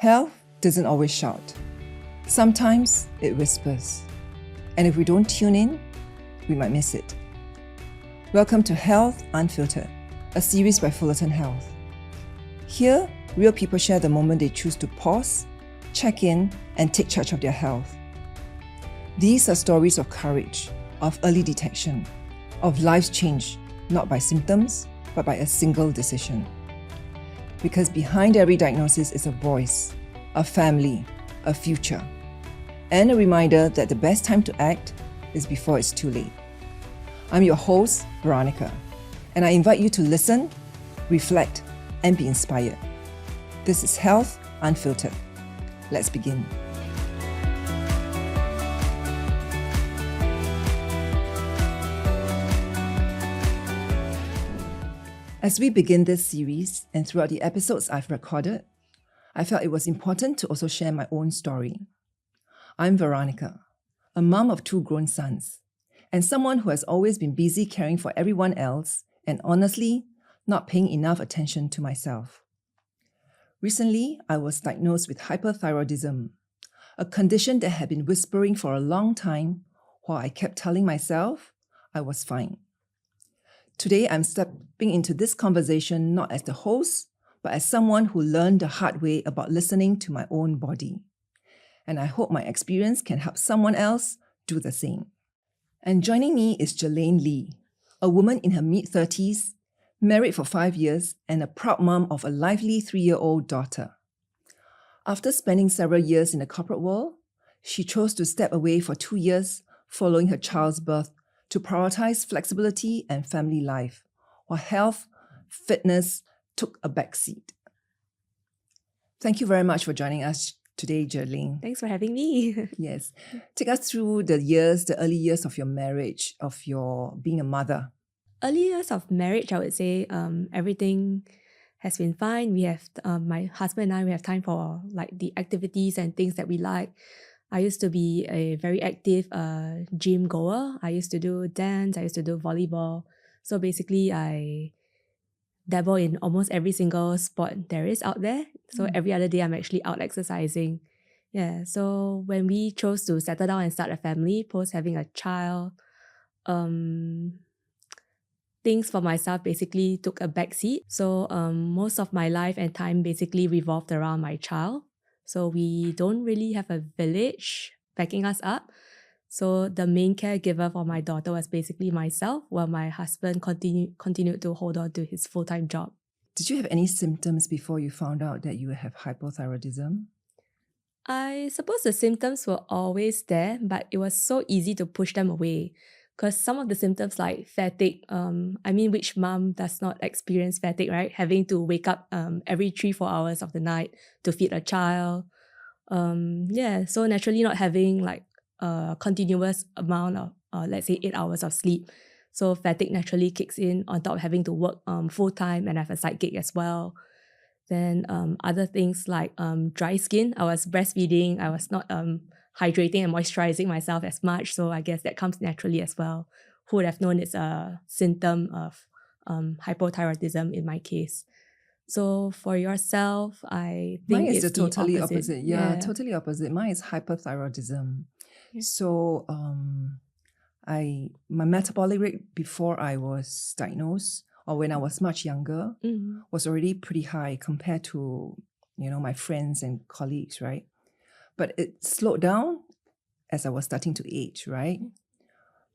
Health doesn't always shout. Sometimes it whispers. And if we don't tune in, we might miss it. Welcome to Health Unfiltered, a series by Fullerton Health. Here, real people share the moment they choose to pause, check in, and take charge of their health. These are stories of courage, of early detection, of life's change, not by symptoms, but by a single decision. Because behind every diagnosis is a voice, a family, a future, and a reminder that the best time to act is before it's too late. I'm your host, Veronica, and I invite you to listen, reflect, and be inspired. This is Health Unfiltered. Let's begin. As we begin this series, and throughout the episodes I've recorded, I felt it was important to also share my own story. I'm Veronica, a mom of 2 grown sons, and someone who has always been busy caring for everyone else and honestly, not paying enough attention to myself. Recently, I was diagnosed with hyperthyroidism, a condition that had been whispering for a long time while I kept telling myself I was fine. Today, I'm stepping into this conversation not as the host, but as someone who learned the hard way about listening to my own body. And I hope my experience can help someone else do the same. And joining me is Gerlaine Lee, a woman in her mid-30s, married for 5 years, and a proud mom of a lively 3-year-old daughter. After spending several years in the corporate world, she chose to step away for 2 years following her child's birth to prioritize flexibility and family life, while health, fitness took a backseat. Thank you very much for joining us today, Gerlaine. Thanks for having me. Yes. Take us through the early years of your marriage, of your being a mother. Early years of marriage, I would say everything has been fine. We have, my husband and I, we have time for like the activities and things that we like. I used to be a very active gym goer. I used to do dance, I used to do volleyball. So basically, I dabble in almost every single sport there is out there. So every other day, I'm actually out exercising. Yeah, so when we chose to settle down and start a family, post having a child, things for myself basically took a backseat. So most of my life and time basically revolved around my child. So we don't really have a village backing us up. So the main caregiver for my daughter was basically myself, while my husband continued to hold on to his full-time job. Did you have any symptoms before you found out that you have hypothyroidism? I suppose the symptoms were always there, but it was so easy to push them away. Because some of the symptoms like fatigue, which mom does not experience fatigue, right? Having to wake up every 3-4 hours of the night to feed a child. So naturally not having like a continuous amount of, let's say 8 hours of sleep. So fatigue naturally kicks in on top of having to work full-time and have a side gig as well. Then other things like dry skin. I was breastfeeding. I was not hydrating and moisturizing myself as much. So I guess that comes naturally as well. Who would have known it's a symptom of hypothyroidism in my case. So for yourself, I think Mine is it's the totally opposite. opposite. Yeah, totally opposite. Mine is hyperthyroidism. Yeah. So my metabolic rate before I was diagnosed, or when I was much younger, was already pretty high compared to, my friends and colleagues, right? But it slowed down as I was starting to age, right?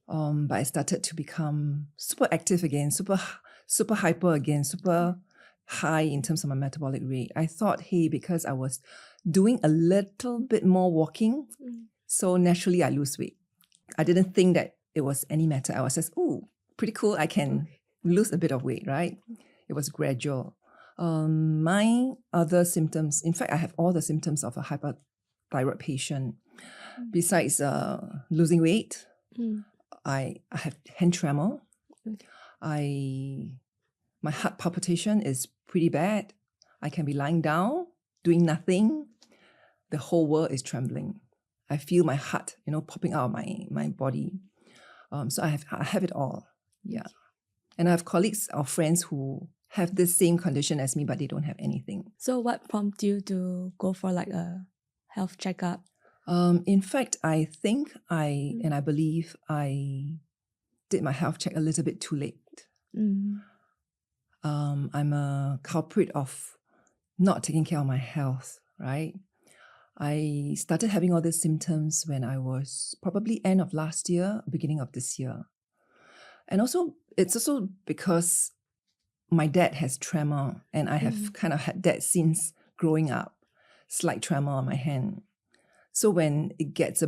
But I started to become super active again, super hyper again, super high in terms of my metabolic rate. I thought, hey, because I was doing a little bit more walking, so naturally I lose weight. I didn't think that it was any matter. I was just, pretty cool. I can lose a bit of weight, right? It was gradual. My other symptoms, in fact, I have all the symptoms of a hyperthyroid patient. Besides losing weight, I have hand tremor. My heart palpitation is pretty bad. I can be lying down, doing nothing. The whole world is trembling. I feel my heart, popping out of my body. So I have it all. Yeah. And I have colleagues or friends who have the same condition as me, but they don't have anything. So what prompted you to go for like a health checkup? In fact, I think and I believe I did my health check a little bit too late. Mm. I'm a culprit of not taking care of my health, right? I started having all these symptoms when I was probably end of last year, beginning of this year. And also, it's also because my dad has tremor, and I have kind of had that since growing up, slight tremor on my hand. So when it got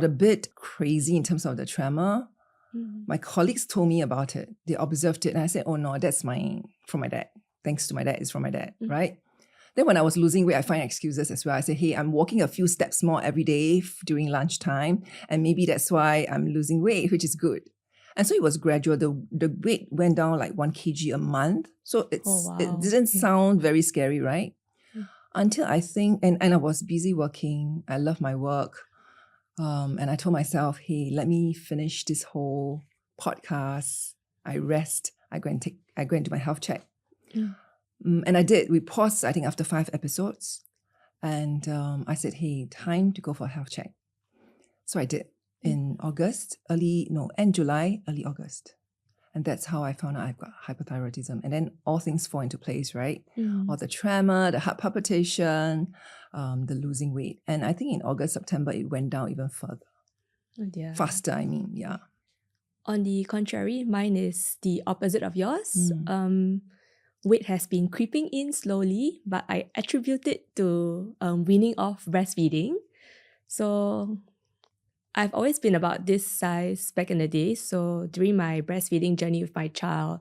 a bit crazy in terms of the tremor, my colleagues told me about it. They observed it, and I said, oh no, that's from my dad. Thanks to my dad, it's from my dad, right? Then when I was losing weight, I find excuses as well. I say, hey, I'm walking a few steps more every day during lunchtime, and maybe that's why I'm losing weight, which is good. And so it was gradual. The weight went down like 1 kg a month. So it didn't sound very scary, right? Until I think, and I was busy working. I love my work. And I told myself, hey, let me finish this whole podcast. I rest. I go and do my health check. And I did. We paused, I think, after 5 episodes. And I said, hey, time to go for a health check. So I did in end July, early August. And that's how I found out I've got hyperthyroidism. And then all things fall into place, right? All the tremor, the heart palpitation, the losing weight. And I think in August, September, it went down even further. Oh dear. Faster, I mean, yeah. On the contrary, mine is the opposite of yours. Weight has been creeping in slowly, but I attribute it to weaning off breastfeeding. So I've always been about this size back in the day. So during my breastfeeding journey with my child,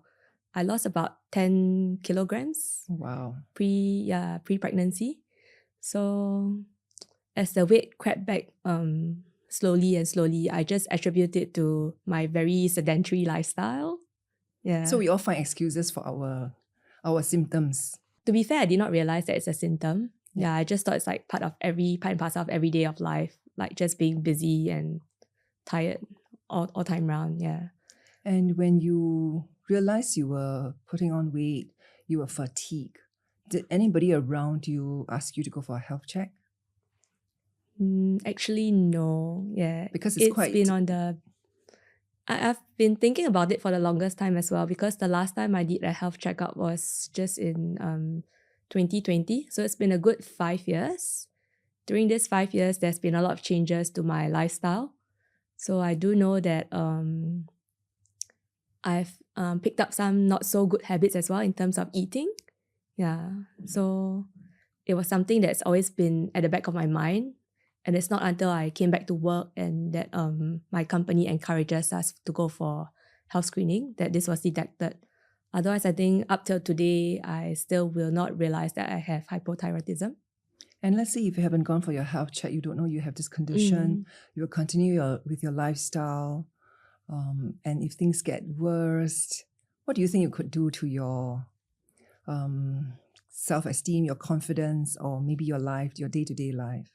I lost about 10 kilograms. Wow. Pre-pregnancy. So as the weight crept back slowly, I just attribute it to my very sedentary lifestyle. Yeah. So we all find excuses for our symptoms. To be fair, I did not realize that it's a symptom. Yeah, I just thought it's like part and parcel of every day of life, like just being busy and tired all time round. Yeah. And when you realized you were putting on weight, you were fatigued, did anybody around you ask you to go for a health check? Actually, no. Yeah. Because I've been thinking about it for the longest time as well, because the last time I did a health checkup was just in 2020. So it's been a good 5 years. During these 5 years, there's been a lot of changes to my lifestyle. So I do know that I've picked up some not so good habits as well in terms of eating. Yeah. So it was something that's always been at the back of my mind. And it's not until I came back to work and that my company encourages us to go for health screening that this was detected. Otherwise, I think up till today, I still will not realize that I have hypothyroidism. And let's say if you haven't gone for your health check, you don't know you have this condition, you will continue with your lifestyle. And if things get worse, what do you think you could do to your self-esteem, your confidence, or maybe your life, your day-to-day life?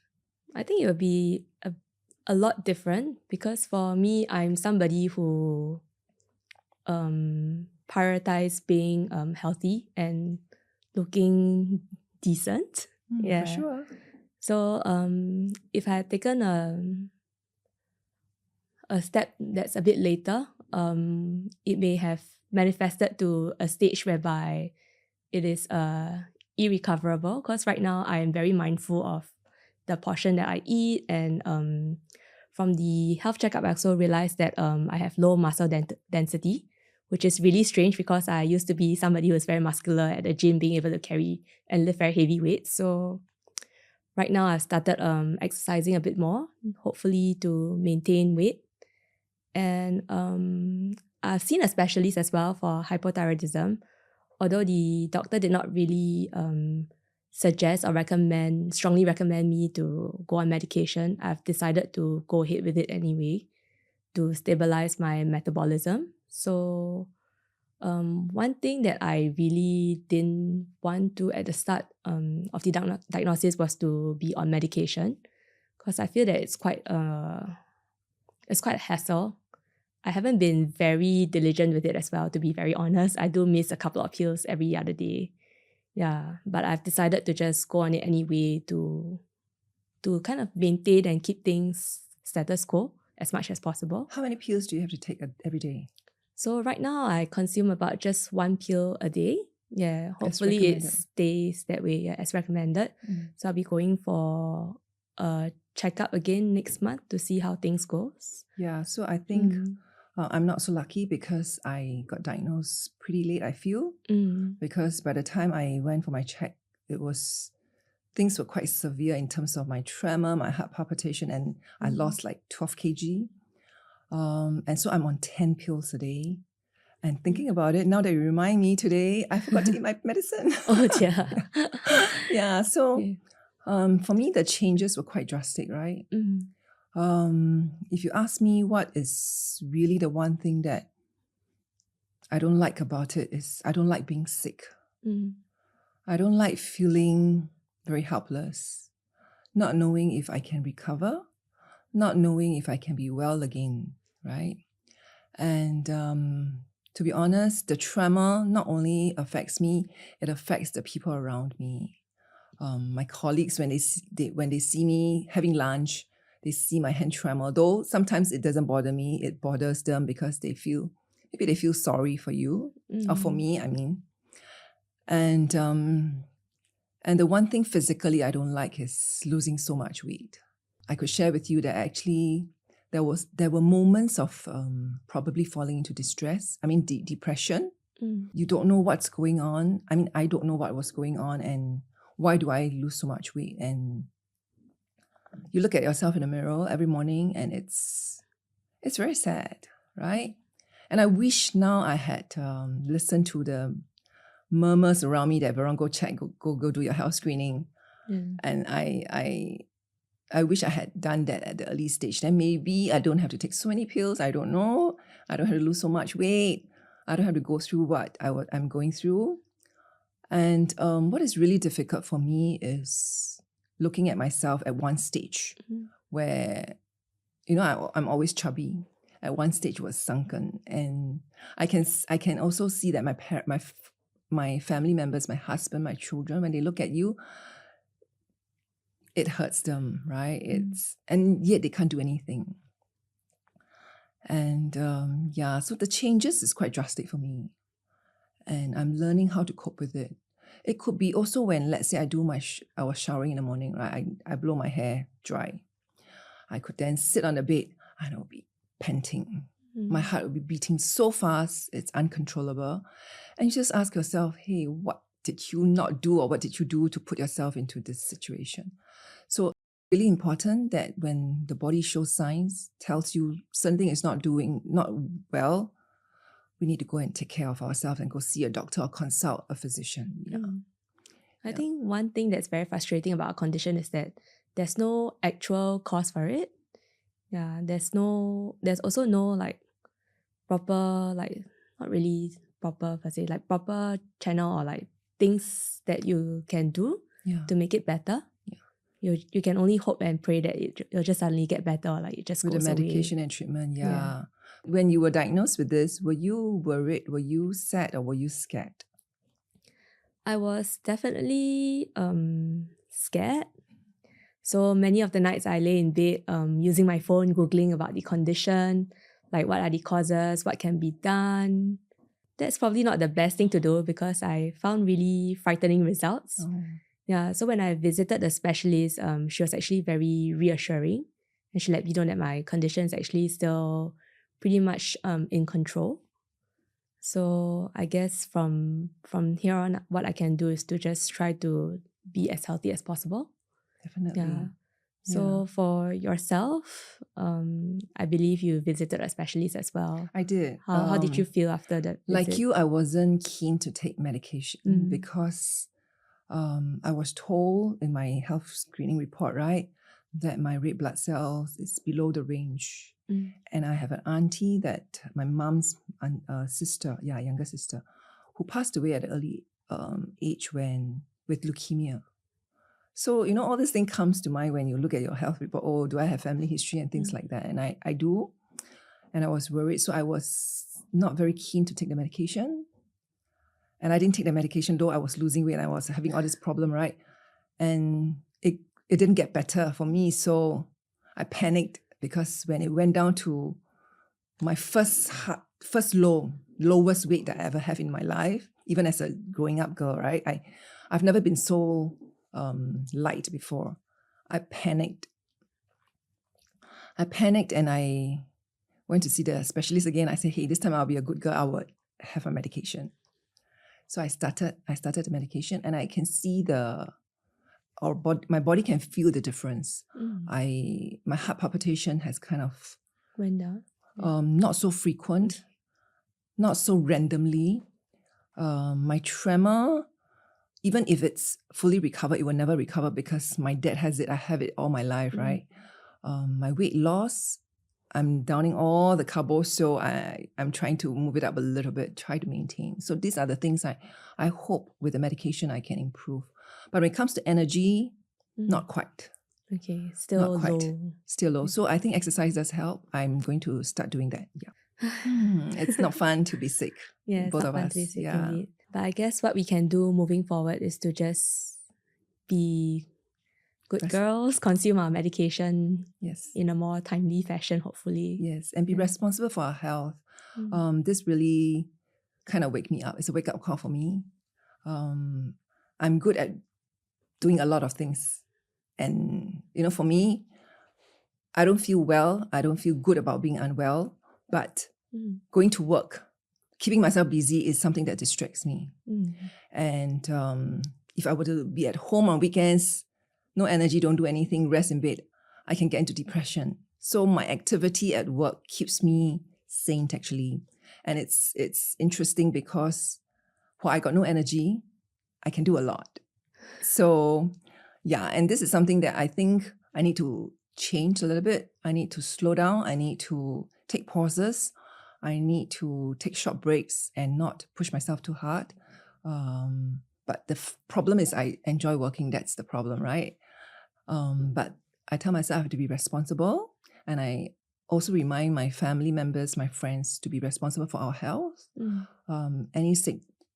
I think it would be a lot different, because for me, I'm somebody who prioritize being healthy and looking decent. For sure. So if I had taken a step that's a bit later, it may have manifested to a stage whereby it is irrecoverable, because right now I am very mindful of the portion that I eat, and from the health checkup I also realized that I have low muscle density, which is really strange because I used to be somebody who was very muscular at the gym, being able to carry and lift very heavy weights. So right now I've started exercising a bit more, hopefully to maintain weight. And I've seen a specialist as well for hypothyroidism, although the doctor did not really suggest or strongly recommend me to go on medication. I've decided to go ahead with it anyway to stabilize my metabolism. So one thing that I really didn't want to at the start of the diagnosis was to be on medication, because I feel that it's quite a hassle. I haven't been very diligent with it as well, to be very honest. I do miss a couple of pills every other day. Yeah, but I've decided to just go on it anyway to kind of maintain and keep things status quo as much as possible. How many pills do you have to take every day? So right now I consume about just 1 pill a day. Yeah, hopefully it recommended. stays that way, yeah, as recommended. So I'll be going for a checkup again next month to see how things goes. Yeah, so I think I'm not so lucky because I got diagnosed pretty late, I feel. Because by the time I went for my check, things were quite severe in terms of my tremor, my heart palpitation, and I lost like 12 kg. And so I'm on 10 pills a day. And thinking about it, now that you remind me today, I forgot to eat my medicine. Oh dear. Yeah, so Yeah. for me, the changes were quite drastic, right? If you ask me what is really the one thing that I don't like about it is I don't like being sick. I don't like feeling very helpless, not knowing if I can recover, not knowing if I can be well again, right? And to be honest, the tremor not only affects me, it affects the people around me. My colleagues, when they see me having lunch, they see my hand tremor. Though sometimes it doesn't bother me, it bothers them because maybe they feel sorry for you or for me. I mean, and the one thing physically I don't like is losing so much weight. I could share with you that actually there were moments of probably falling into distress. I mean, depression. You don't know what's going on. I mean, I don't know what was going on and why do I lose so much weight? And you look at yourself in the mirror every morning and it's very sad, right? And I wish now I had listened to the murmurs around me that Veronica, go check, go do your health screening. And I wish I had done that at the early stage. Then maybe I don't have to take so many pills. I don't know. I don't have to lose so much weight. I don't have to go through what I'm going through. And what is really difficult for me is looking at myself at one stage where, I'm always chubby. At one stage was sunken. And I can also see that my family members, my husband, my children, when they look at you, it hurts them, right? And yet they can't do anything. And so the changes is quite drastic for me. And I'm learning how to cope with it. It could be also when, let's say, I was showering in the morning, right? I blow my hair dry. I could then sit on the bed and I'll be panting. My heart will be beating so fast, it's uncontrollable. And you just ask yourself, hey, what did you not do or what did you do to put yourself into this situation? So it's really important that when the body shows signs, tells you something is not well, we need to go and take care of ourselves and go see a doctor or consult a physician. Yeah. I think one thing that's very frustrating about our condition is that there's no actual cause for it. Yeah, there's also no like proper, like not really proper per se, like proper channel or like things that you can do to make it better. You can only hope and pray that it'll just suddenly get better or like it just with goes the away. medication and treatment. Yeah. When you were diagnosed with this, were you worried? Were you sad or were you scared? I was definitely scared. So many of the nights I lay in bed using my phone, Googling about the condition, like what are the causes, what can be done. That's probably not the best thing to do because I found really frightening results. Yeah, so when I visited the specialist, she was actually very reassuring. And she let me know that my condition is actually still pretty much in control. So I guess from here on, what I can do is to just try to be as healthy as possible. Definitely. Yeah. So for yourself, I believe you visited a specialist as well. I did. How did you feel after that visit? Like you, I wasn't keen to take medication because I was told in my health screening report, right, that my red blood cells is below the range. And I have an auntie that my mom's sister, younger sister, who passed away at an early age with leukemia. So, all this thing comes to mind when you look at your health report. Oh, do I have family history and things like that? And I do. and I was worried. So I was not very keen to take the medication. And I didn't take the medication, though I was losing weight and I was having all this problem, right? And it didn't get better for me. So I panicked because when it went down to my lowest weight that I ever have in my life, even as a growing up girl, right? I've never been so light before. I panicked and I went to see the specialist again. I said, hey, this time I'll be a good girl. I would have a medication. So I started the medication, and I can see my body can feel the difference. My heart palpitation has kind of went down. Not so frequent, not so randomly. My tremor, even if it's fully recovered, it will never recover because my dad has it. I have it all my life, right? My weight loss, I'm downing all the carbs, so I'm trying to move it up a little bit, try to maintain. So these are the things I hope with the medication I can improve. But when it comes to energy, not quite. Okay, still Not quite. low. Still low. So I think exercise does help. I'm going to start doing that. Yeah. It's not fun to be sick. Yeah, it's both not of fun us. to be sick Yeah. indeed. But I guess what we can do moving forward is to just be good girls, consume our medication Yes. in a more timely fashion, hopefully. Yes. And be responsible for our health. This really kind of wake me up. It's a wake-up call for me. I'm good at doing a lot of things. And, for me, I don't feel well. I don't feel good about being unwell. But going to work, keeping myself busy is something that distracts me. And if I were to be at home on weekends, no energy, don't do anything, rest in bed, I can get into depression. So my activity at work keeps me sane, actually. And it's interesting because while I got no energy, I can do a lot. So yeah, and this is something that I think I need to change a little bit. I need to slow down. I need to take pauses. I need to take short breaks and not push myself too hard. But the problem is I enjoy working. That's the problem, right? But I tell myself I have to be responsible. And I also remind my family members, my friends, to be responsible for our health.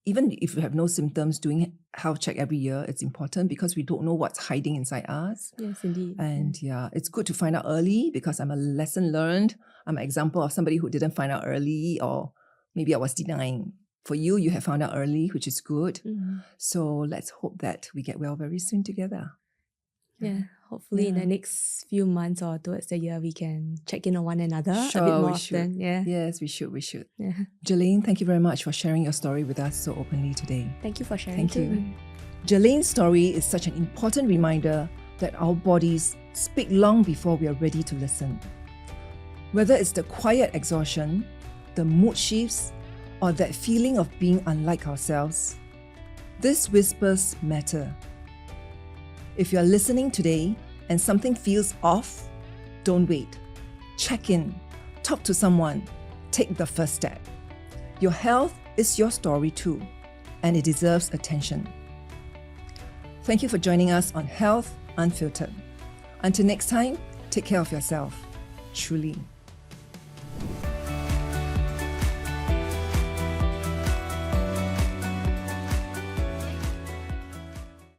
Even if you have no symptoms, doing health check every year, it's important because we don't know what's hiding inside us. Yes, indeed. And it's good to find out early because I'm a lesson learned. I'm an example of somebody who didn't find out early, or maybe I was denying. For you, you have found out early, which is good. So let's hope that we get well very soon together. Yeah, hopefully in the next few months or towards the year, we can check in on one another a bit Sure, more we often. should. Yeah. Yes, we should. Yeah. Gerlaine, thank you very much for sharing your story with us so openly today. Thank you for sharing. Thank you. Gerlaine's story is such an important reminder that our bodies speak long before we are ready to listen. Whether it's the quiet exhaustion, the mood shifts, or that feeling of being unlike ourselves, these whispers matter. If you're listening today and something feels off, don't wait. Check in, talk to someone, take the first step. Your health is your story too, and it deserves attention. Thank you for joining us on Health Unfiltered. Until next time, take care of yourself. Truly.